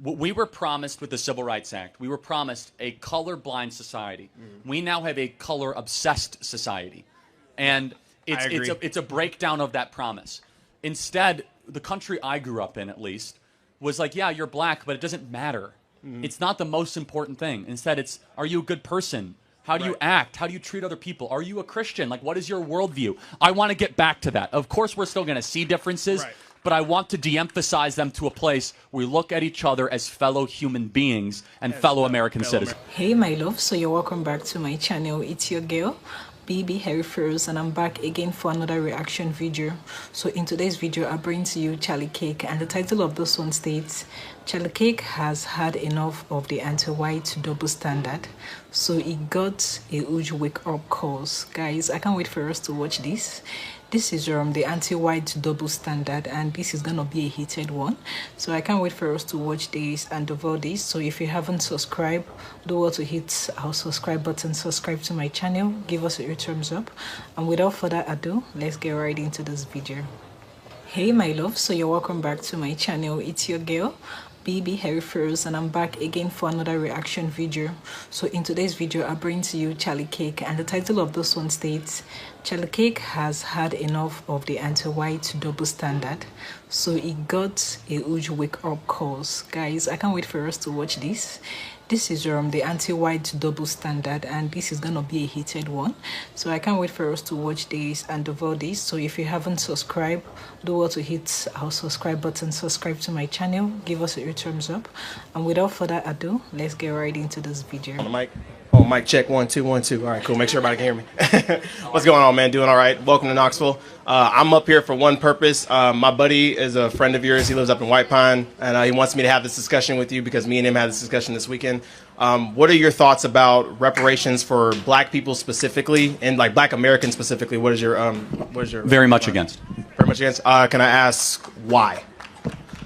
we were promised with the Civil Rights Act, we were promised a colorblind society. We now have a color-obsessed society. And it's a breakdown of that promise. Instead, the country I grew up in, at least, was like, yeah, you're black, but it doesn't matter. It's not the most important thing. Instead, it's, are you a good person? How do you act? How do you treat other people? Are you a Christian? Like, what is your worldview? I want to get back to that. Of course, we're still going to see differences, but I want to de-emphasize them to a place where we look at each other as fellow human beings and fellow American citizens. Hey, my love. So you're welcome back to my channel. It's your girl, BB Harry First, and I'm back again for another reaction video. So in today's video, I bring to you Charlie Kirk, and the title of this one states, Charlie Kirk has had enough of the anti-white double standard, so he got a huge wake-up calls. Guys, I can't wait for us to watch this. This is the anti-white double standard, and this is gonna be a heated one, so I can't wait for us to watch this and devour this. So if you haven't subscribed, do well to hit our subscribe button, subscribe to my channel, give us a thumbs up, and without further ado, let's get right into this video. Hey my love, so you're welcome back to my channel. It's your girl, BB Harry First, and I'm back again for another reaction video. So in today's video, I bring to you Charlie Kirk, and the title of this one states, Charlie Kirk has had enough of the anti-white double standard, so he got a huge wake-up calls. Guys, I can't wait for us to watch this. This is the anti-white double standard, and this is gonna be a heated one, so I can't wait for us to watch this and devour this. So if you haven't subscribed, do well to hit our subscribe button, subscribe to my channel, give us a thumbs up, and without further ado, let's get right into this video. On the mic. Oh, mic check 1 2 1 2. All right, cool. Make sure everybody can hear me. What's going on, man? Doing all right? Welcome to Knoxville. I'm up here for one purpose. My buddy is a friend of yours. He lives up in White Pine, and he wants me to have this discussion with you because me and him had this discussion this weekend. What are your thoughts about reparations for black people specifically, and like black Americans specifically? What is your Very much against. Very much against. Can I ask why?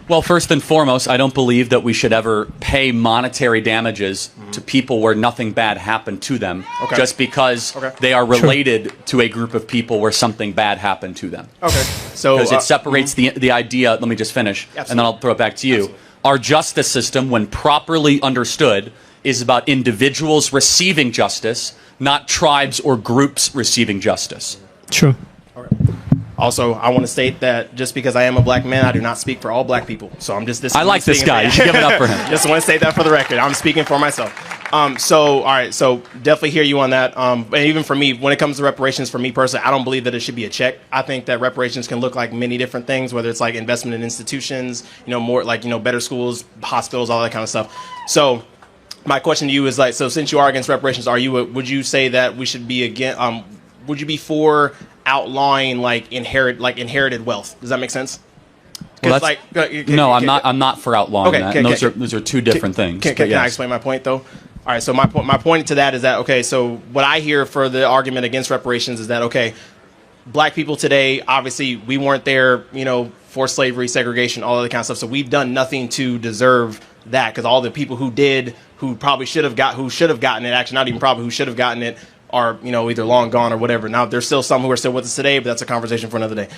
Well, first and foremost, I don't believe that we should ever pay monetary damages to people where nothing bad happened to them just because they are related to a group of people where something bad happened to them. Okay. So because it separates the idea, let me just finish, and then I'll throw it back to you. Absolutely. Our justice system, when properly understood, is about individuals receiving justice, not tribes or groups receiving justice. True. Okay. Also, I want to state that just because I am a black man, I do not speak for all black people. So I'm just this. I like this guy. You should give it up for him. Just want to state that for the record. I'm speaking for myself. So, all right. So definitely hear you on that. And even for me, when it comes to reparations, for me personally, I don't believe that it should be a check. I think that reparations can look like many different things, whether it's like investment in institutions, more like, better schools, hospitals, all that kind of stuff. So my question to you is like, so since you are against reparations, would you say that we should be against, would you be for outlawing inherited wealth? Does that make sense? Well, no, I'm not for outlawing that. And those are two different things. Can I explain my point though? All right. So my point to that is that so what I hear for the argument against reparations is that black people today, obviously we weren't there, for slavery, segregation, all that kind of stuff. So we've done nothing to deserve that, because all the people who probably should have gotten it, actually not even probably, who should have gotten it, are either long gone or whatever. Now there's still some who are still with us today, but that's a conversation for another day.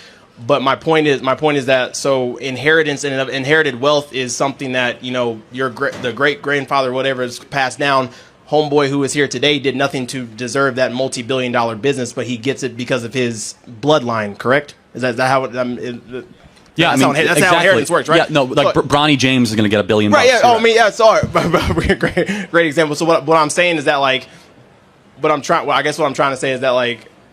But my point is that so inheritance and inherited wealth is something that the great grandfather, whatever, is passed down. Homeboy who is here today did nothing to deserve that multi-billion-dollar business, but he gets it because of his bloodline. Correct? Is that how it? Yeah, that's exactly. How inheritance works, right? Yeah, no, like Bronny James is going to get $1 billion. Right? Yeah. Oh, I mean, yeah. Sorry, great example. So what I'm saying is that I guess what I'm trying to say is that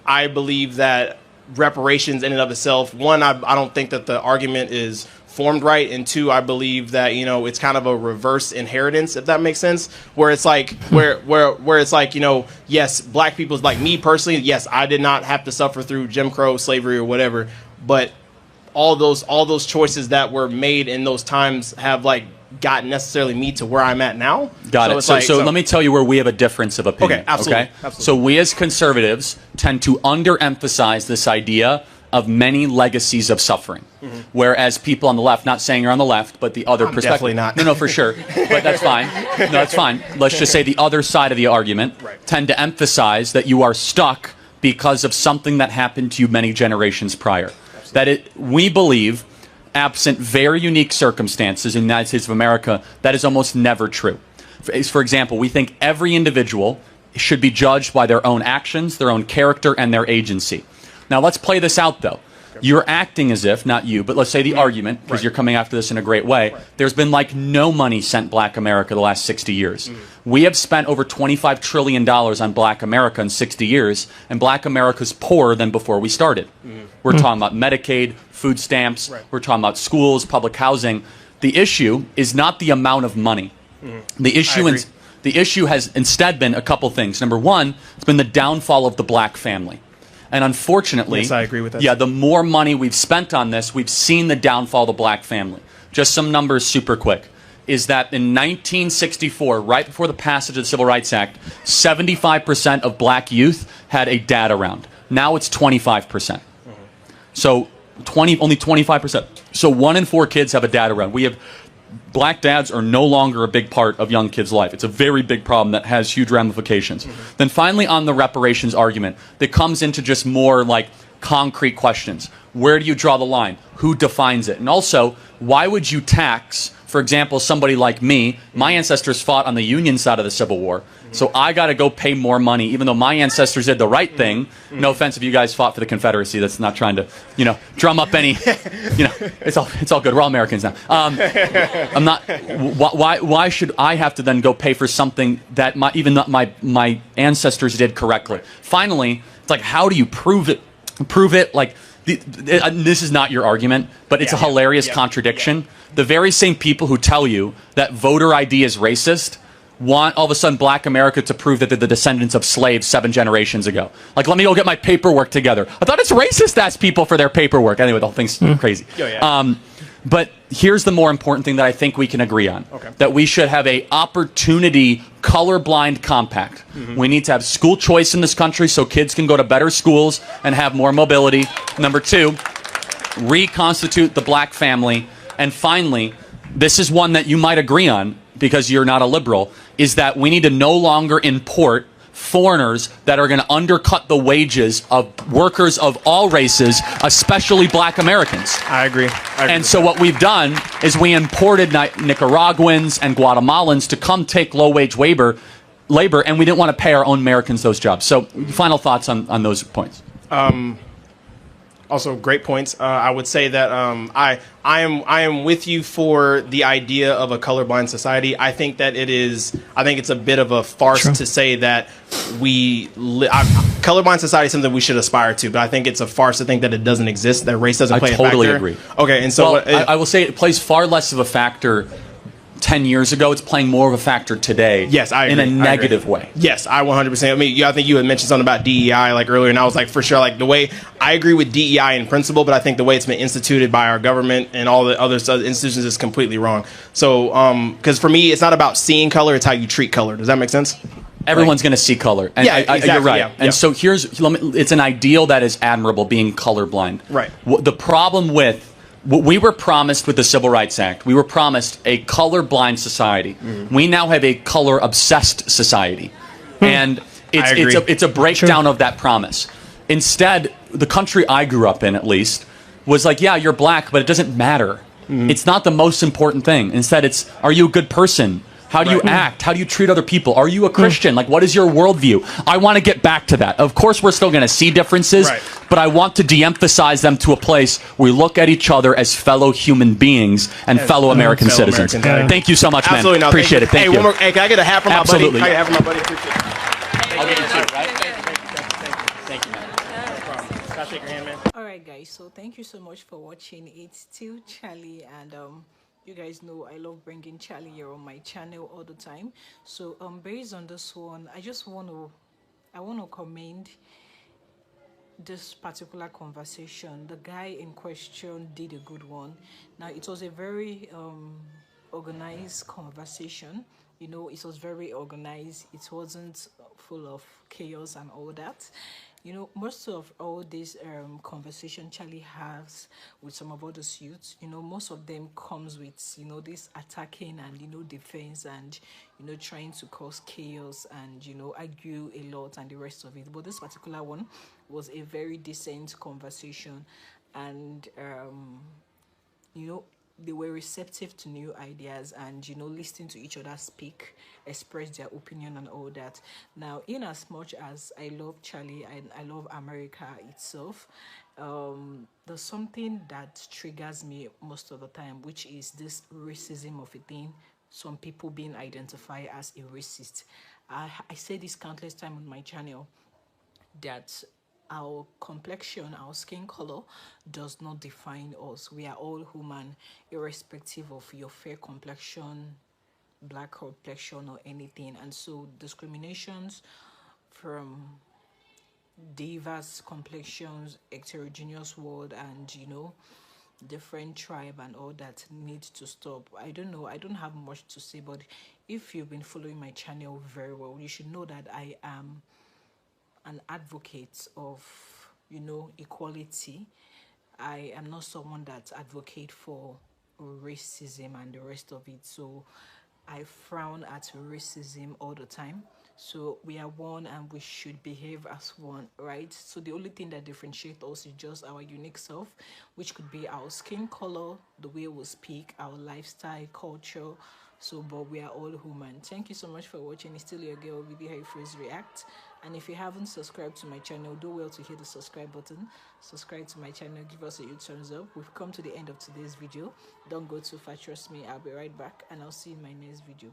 I believe that reparations in and of itself, one, I don't think that the argument is formed right, and two, I believe that it's kind of a reverse inheritance, if that makes sense, where it's like where it's like yes, black people's, like me personally, yes, I did not have to suffer through Jim Crow, slavery, or whatever, but all those choices that were made in those times have gotten necessarily me to where I'm at now. Got it. So let me tell you where we have a difference of opinion. Okay, absolutely. Okay? Absolutely. So we as conservatives tend to underemphasize this idea of many legacies of suffering, whereas people on the left, not saying you're on the left, but the other perspective. Definitely not. No, for sure. But that's fine. No, that's fine. Let's just say the other side of the argument tend to emphasize that you are stuck because of something that happened to you many generations prior. Absolutely. We believe absent very unique circumstances in the United States of America, that is almost never true. For example, we think every individual should be judged by their own actions, their own character, and their agency. Now, let's play this out, though. You're acting as if, not you, but let's say the argument, because you're coming after this in a great way, there's been like no money sent Black America the last 60 years. We have spent over $25 trillion on Black America in 60 years, and Black America's poorer than before we started. We're talking about Medicaid, food stamps, we're talking about schools, public housing. The issue is not the amount of money. The issue has instead been a couple things. Number one, it's been the downfall of the Black family. And unfortunately, yes, I agree with that. Yeah, the more money we've spent on this, we've seen the downfall of the Black family. Just some numbers super quick. Is that in 1964, right before the passage of the Civil Rights Act, 75% of Black youth had a dad around. Now it's 25%. So only 25%. So 1 in 4 kids have a dad around. Black dads are no longer a big part of young kids' life. It's a very big problem that has huge ramifications. Then finally, on the reparations argument, that comes into just more like concrete questions. Where do you draw the line? Who defines it? And also, why would you tax, for example, somebody like me? My ancestors fought on the Union side of the Civil War, so I got to go pay more money, even though my ancestors did the right thing. No offense if you guys fought for the Confederacy. That's not trying to, drum up any, it's all good. We're all Americans now. I'm not. Why should I have to then go pay for something that my ancestors did correctly? Finally, it's like, how do you prove it? Prove it like. This is not your argument, but it's a hilarious contradiction. The very same people who tell you that voter ID is racist want all of a sudden Black America to prove that they're the descendants of slaves 7 generations ago. Like, let me go get my paperwork together. I thought it's racist to ask people for their paperwork. Anyway, the whole thing's crazy. But here's the more important thing that I think we can agree on. That we should have a opportunity colorblind compact. We need to have school choice in this country so kids can go to better schools and have more mobility. Number 2, reconstitute the Black family. And finally, this is one that you might agree on because you're not a liberal, is that we need to no longer import foreigners that are going to undercut the wages of workers of all races, especially Black Americans. I agree. And so what we've done is we imported Nicaraguans and Guatemalans to come take low-wage labor, and we didn't want to pay our own Americans those jobs. So final thoughts on those points. Also, great points. I would say that I am with you for the idea of a colorblind society. I think that it's a bit of a farce to say that colorblind society is something we should aspire to, but I think it's a farce to think that it doesn't exist, that race doesn't play a factor. I totally agree. Okay, and so I will say it plays far less of a factor 10 years ago. It's playing more of a factor today. Yes, I agree. In a negative way. Yes, I 100%. I mean, I think you had mentioned something about DEI like earlier, and I was like, for sure, like the way I agree with DEI in principle, but I think the way it's been instituted by our government and all the other institutions is completely wrong. So, because for me, it's not about seeing color; it's how you treat color. Does that make sense? Everyone's going to see color. And yeah, exactly. You're right. Yeah, and so it's an ideal that is admirable, being colorblind. Right. The problem with what we were promised with the Civil Rights Act, we were promised a colorblind society. We now have a color-obsessed society. And it's a breakdown of that promise. Instead, the country I grew up in, at least, was like, yeah, you're Black, but it doesn't matter. It's not the most important thing. Instead, it's, are you a good person? How do you act? How do you treat other people? Are you a Christian? Like, what is your worldview? I want to get back to that. Of course, we're still going to see differences, but I want to de-emphasize them to a place where we look at each other as fellow human beings and fellow American citizens. Thank you so much, man. Absolutely. Appreciate it. Thank you. One more, can I get a hat from my buddy? Absolutely. Can I get a hat from my buddy? Appreciate it. I'll get you too, right? Thank you, man. No problem. Can I shake your hand, man? Alright guys, so thank you so much for watching. It's still Charlie, and you guys know I love bringing Charlie here on my channel all the time. So based on this one, I want to commend this particular conversation. The guy in question did a good one. Now, it was a very organized conversation. You know, it was very organized. It wasn't full of chaos and all that. You know, most of all this conversation Charlie has with some of other youths, you know, most of them comes with, you know, this attacking and, you know, defense and, you know, trying to cause chaos and, you know, argue a lot and the rest of it. But this particular one was a very decent conversation, and you know, they were receptive to new ideas and, you know, listening to each other speak, express their opinion and all that. Now, in as much as I love Charlie and I love America itself, there's something that triggers me most of the time, which is this racism of a thing. Some people being identified as a racist. I say this countless times on my channel, that our complexion, our skin color does not define us. We are all human, irrespective of your fair complexion, black complexion, or anything. And so discriminations from diverse complexions, heterogeneous world, and, you know, different tribe and all that needs to stop. I don't know, I don't have much to say, but if you've been following my channel very well, you should know that I am an advocate of, you know, equality. I am not someone that advocate for racism and the rest of it. So I frown at racism all the time. So we are one and we should behave as one, right? So the only thing that differentiates us is just our unique self, which could be our skin color, the way we speak, our lifestyle, culture. So, but we are all human. Thank you so much for watching. It's still your girl, Baby Harry Freeze React. And if you haven't subscribed to my channel, do well to hit the subscribe button. Subscribe to my channel, give us a huge thumbs up. We've come to the end of today's video. Don't go too far, trust me. I'll be right back and I'll see you in my next video.